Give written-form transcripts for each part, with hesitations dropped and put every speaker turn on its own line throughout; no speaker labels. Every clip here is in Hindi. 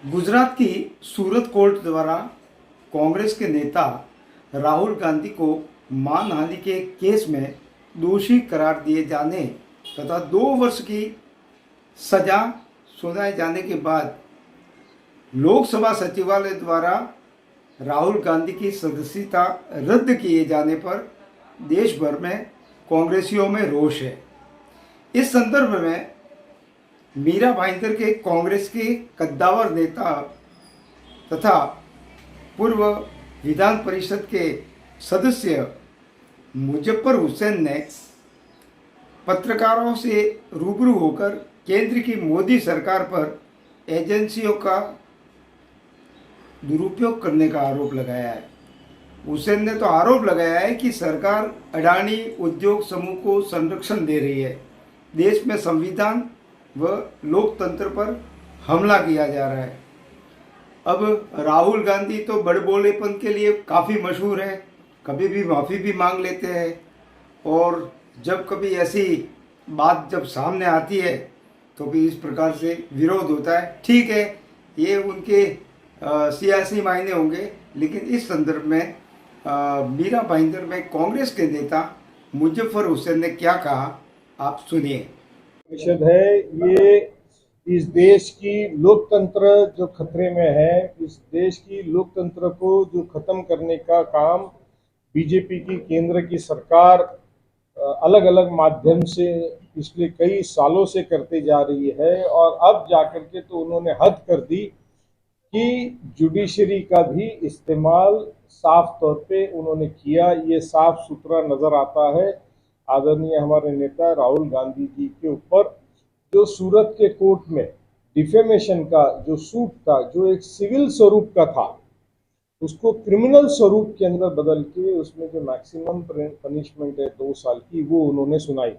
गुजरात की सूरत कोर्ट द्वारा कांग्रेस के नेता राहुल गांधी को मानहानि के केस में दोषी करार दिए जाने तथा 2 वर्ष की सजा सुनाए जाने के बाद लोकसभा सचिवालय द्वारा राहुल गांधी की सदस्यता रद्द किए जाने पर देश भर में कांग्रेसियों में रोष है। इस संदर्भ में मीरा भाईंदर के कांग्रेस के कद्दावर नेता तथा पूर्व विधान परिषद के सदस्य मुजफ्फर हुसैन ने पत्रकारों से रूबरू होकर केंद्र की मोदी सरकार पर एजेंसियों का दुरुपयोग करने का आरोप लगाया है। हुसैन ने तो आरोप लगाया है कि सरकार अडानी उद्योग समूह को संरक्षण दे रही है, देश में संविधान व लोकतंत्र पर हमला किया जा रहा है। अब राहुल गांधी तो बड़बोलेपन के लिए काफ़ी मशहूर है, कभी भी माफ़ी भी मांग लेते हैं और जब कभी ऐसी बात जब सामने आती है तो भी इस प्रकार से विरोध होता है। ठीक है, ये उनके सियासी मायने होंगे, लेकिन इस संदर्भ में मीरा भाईंदर में कांग्रेस के नेता मुजफ्फर हुसैन ने क्या कहा, आप सुनिए।
परिषद है, ये इस देश की लोकतंत्र जो खतरे में है, इस देश की लोकतंत्र को जो खत्म करने का काम बीजेपी की केंद्र की सरकार अलग अलग माध्यम से पिछले कई सालों से करते जा रही है। और अब जाकर के तो उन्होंने हद कर दी कि जुडिशरी का भी इस्तेमाल साफ तौर पे उन्होंने किया। ये साफ सुथरा नजर आता है आदरणीय हमारे नेता राहुल गांधी जी के ऊपर जो सूरत के कोर्ट में डिफेमेशन का जो सूट था, जो एक सिविल स्वरूप का था, उसको क्रिमिनल स्वरूप के अंदर बदल के उसमें जो मैक्सिमम पनिशमेंट है 2 साल की, वो उन्होंने सुनाई।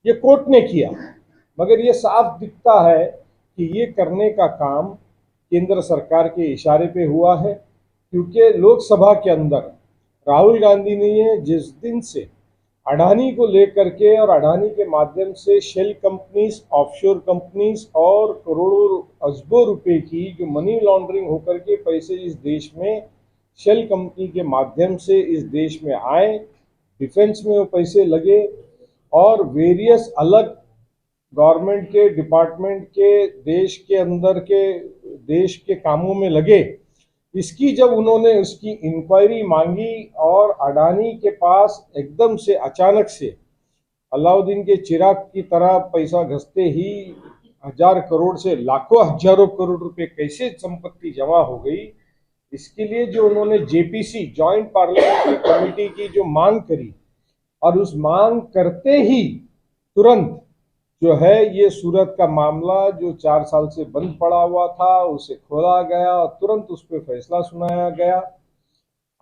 ये कोर्ट ने किया, मगर ये साफ दिखता है कि ये करने का काम केंद्र सरकार के इशारे पे हुआ है, क्योंकि लोकसभा के अंदर राहुल गांधी ने जिस दिन से अडानी को लेकर के और अडानी के माध्यम से शेल कंपनीज, ऑफशोर कंपनीज और करोड़ों अरबों रुपए की जो मनी लॉन्ड्रिंग होकर के पैसे इस देश में शेल कंपनी के माध्यम से इस देश में आए, डिफेंस में वो पैसे लगे और वेरियस अलग गवर्नमेंट के डिपार्टमेंट के देश के अंदर के देश के कामों में लगे, इसकी जब उन्होंने उसकी इंक्वायरी मांगी और अडानी के पास एकदम से अचानक से अलाउद्दीन के चिराग की तरह पैसा घसते ही 1000 करोड़ से लाखों हजारों करोड़ रुपए कैसे संपत्ति जमा हो गई, इसके लिए जो उन्होंने जेपीसी जॉइंट पार्लियामेंट्री कमेटी की जो मांग करी और उस मांग करते ही तुरंत जो है ये सूरत का मामला जो 4 साल से बंद पड़ा हुआ था उसे खोला गया और तुरंत उस पर फैसला सुनाया गया।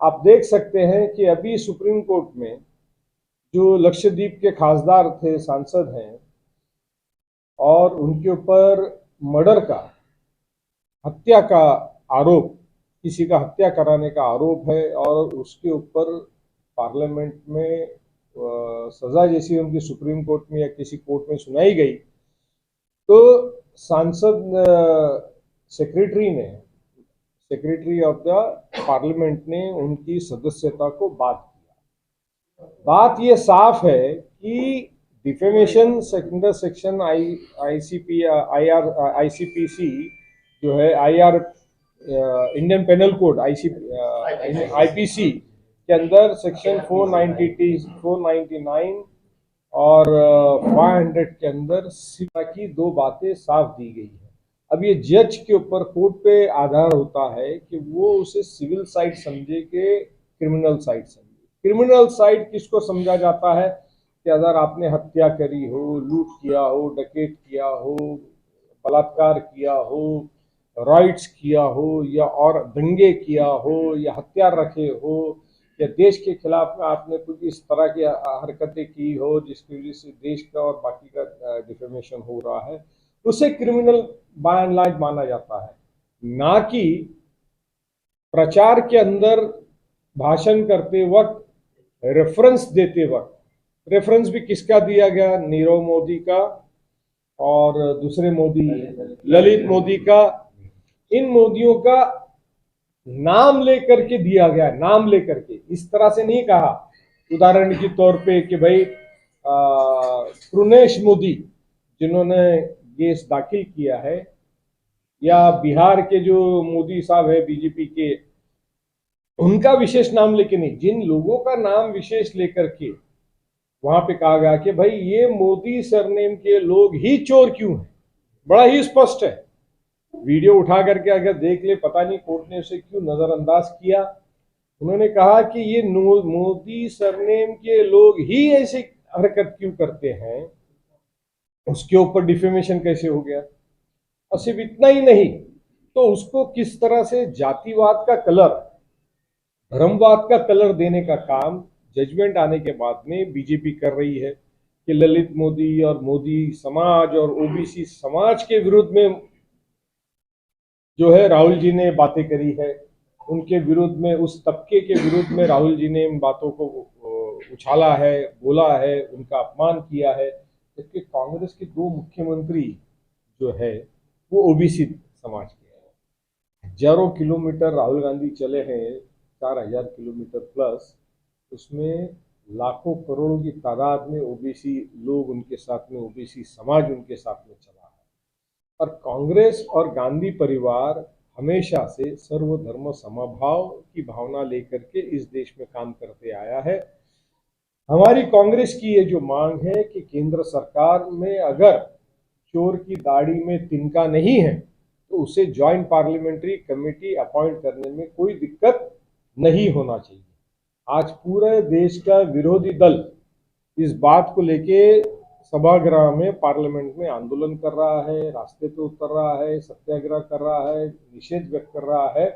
आप देख सकते हैं कि अभी सुप्रीम कोर्ट में जो लक्षद्वीप के खासदार थे, सांसद हैं, और उनके ऊपर मर्डर का, हत्या का आरोप, किसी का हत्या कराने का आरोप है और उसके ऊपर पार्लियामेंट में सजा जैसी उनकी सुप्रीम कोर्ट में या किसी कोर्ट में सुनाई गई, तो सांसद सेक्रेटरी ऑफ द पार्लियामेंट ने उनकी सदस्यता को बाद किया। बात ये साफ है कि डिफेमेशन अंडर सेक्शन आईसीपीसी जो है इंडियन पेनल कोड आईपीसी के अंदर सेक्शन 499 और 500 के अंदर सिवा की 2 बातें साफ दी गई है। अब ये जज के ऊपर, कोर्ट पे आधार होता है कि वो उसे सिविल साइड समझे कि क्रिमिनल साइड समझे। क्रिमिनल साइड किसको समझा जाता है कि अगर आपने हत्या करी हो, लूट किया हो, डकैत किया हो, बलात्कार किया हो, राइट्स किया हो, या और दंगे किया हो, या हथियार रखे हो, या देश के खिलाफ में आपने कुछ इस तरह की हरकतें की हो जिसकी वजह से देश का और बाकी का डिफेमेशन हो रहा है, उसे क्रिमिनल बाय एंड लार्ज माना जाता है। ना कि प्रचार के अंदर भाषण करते वक्त, रेफरेंस देते वक्त, रेफरेंस भी किसका दिया गया, नीरव मोदी का और दूसरे मोदी ललित मोदी का, इन मोदियों का नाम लेकर के दिया गया, नाम लेकर के, इस तरह से नहीं कहा। उदाहरण के तौर पे कि भाई प्रुनेश मोदी जिन्होंने केस दाखिल किया है, या बिहार के जो मोदी साहब है बीजेपी के, उनका विशेष नाम लेके नहीं, जिन लोगों का नाम विशेष लेकर के वहां पे कहा गया कि भाई ये मोदी सरनेम के लोग ही चोर क्यों हैं, बड़ा ही स्पष्ट है। वीडियो उठा करके अगर देख ले, पता नहीं कोर्ट ने उसे क्यों नजरअंदाज किया। उन्होंने कहा कि ये मोदी सरनेम के लोग ही ऐसी हरकत क्यों करते हैं, उसके ऊपर डिफेमेशन कैसे हो गया। और सिर्फ इतना ही नहीं, तो उसको किस तरह से जातिवाद का कलर, धर्मवाद का कलर देने का काम जजमेंट आने के बाद में बीजेपी कर रही है कि ललित मोदी और मोदी समाज और ओबीसी समाज के विरुद्ध में जो है राहुल जी ने बातें करी है, उनके विरुद्ध में, उस तबके के विरुद्ध में राहुल जी ने इन बातों को उछाला है, बोला है, उनका अपमान किया है। जबकि कांग्रेस के 2 मुख्यमंत्री जो है वो ओबीसी समाज के हैं। हजारों किलोमीटर राहुल गांधी चले हैं, 4000 किलोमीटर प्लस, उसमें लाखों करोड़ों की तादाद में ओबीसी लोग उनके साथ में, ओबीसी समाज उनके साथ में चला है। और कांग्रेस और गांधी परिवार हमेशा से सर्वधर्म समभाव की भावना लेकर के इस देश में काम करते आया है। हमारी कांग्रेस की ये जो मांग है कि केंद्र सरकार में अगर चोर की दाढ़ी में तिनका नहीं है तो उसे ज्वाइंट पार्लियामेंट्री कमेटी अपॉइंट करने में कोई दिक्कत नहीं होना चाहिए। आज पूरे देश का विरोधी दल इस बात को लेके सभागृह में, पार्लियामेंट में आंदोलन कर रहा है, रास्ते पे उतर रहा है, सत्याग्रह कर रहा है, निषेध व्यक्त कर रहा है